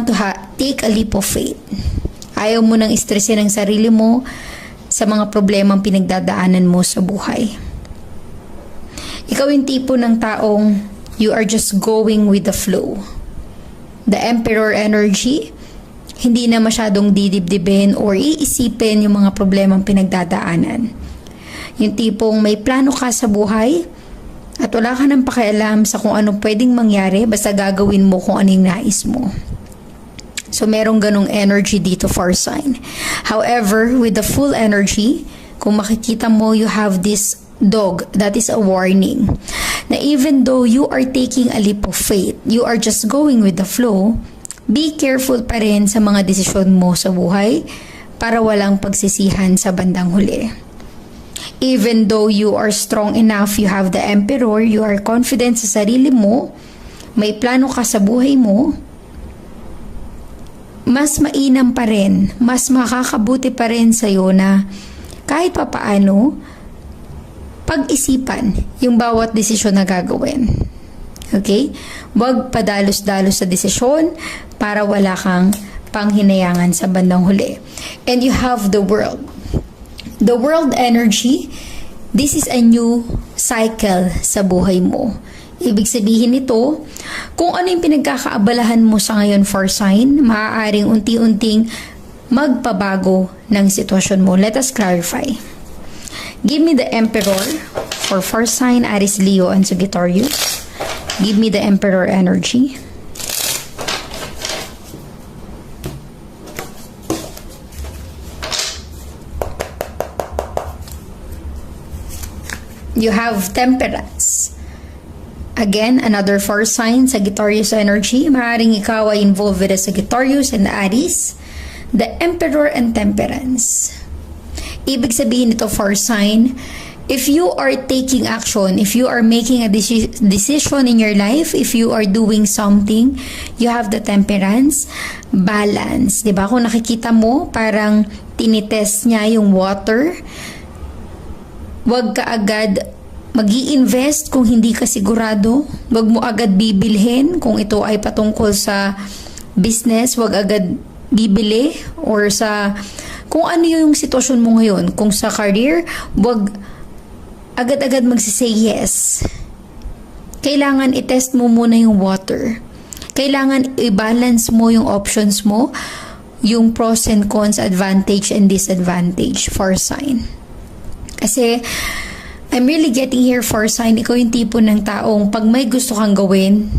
want to take a leap of faith. Ayaw mo nang istresin ang sarili mo sa mga problemang pinagdadaanan mo sa buhay. Ikaw yung tipo ng taong you are just going with the flow. The Emperor energy, hindi na masyadong didibdibin or iisipin yung mga problemang pinagdadaanan. Yung tipong may plano ka sa buhay at wala ka nang pakialam sa kung ano pwedeng mangyari, basta gagawin mo kung ano yung nais mo. So, merong ganong energy dito for sign. However, with the full energy, kung makikita mo, you have this dog, that is a warning. Na even though you are taking a leap of faith, you are just going with the flow, be careful pa rin sa mga desisyon mo sa buhay para walang pagsisihan sa bandang huli. Even though you are strong enough, you have the Emperor, you are confident sa sarili mo, may plano ka sa buhay mo, mas mainam pa rin, mas makakabuti pa rin sa'yo na kahit papaano, pag-isipan yung bawat desisyon na gagawin. Okay? Huwag padalos-dalos sa desisyon para wala kang panghinayangan sa bandang huli. And you have the world. The world energy, this is a new cycle sa buhay mo. Ibig sabihin nito, kung ano yung pinagkakaabalahan mo sa ngayon for sign, maaaring unti-unting magpabago ng sitwasyon mo. Let us clarify. Give me the Emperor for first sign, Aries, Leo, and Sagittarius. Give me the Emperor energy. You have Temperance. Again, another first sign, Sagittarius energy. Maaaring ikaw ay involved with the Sagittarius and Aries. The Emperor and Temperance. Ibig sabihin nito for sign, if you are taking action, if you are making a decision in your life, if you are doing something, you have the Temperance, balance. Diba? Kung nakikita mo, parang tinitest niya yung water. Huwag ka agad mag-i-invest kung hindi ka sigurado. Huwag mo agad bibilhin kung ito ay patungkol sa business. Huwag agad bibili or sa kung ano yung sitwasyon mo ngayon. Kung sa career, huwag agad-agad magsisay yes. Kailangan i-test mo muna yung water. Kailangan i-balance mo yung options mo, yung pros and cons, advantage and disadvantage for sign. Kasi I'm really getting here for sign, ikaw yung tipo ng taong pag may gusto kang gawin,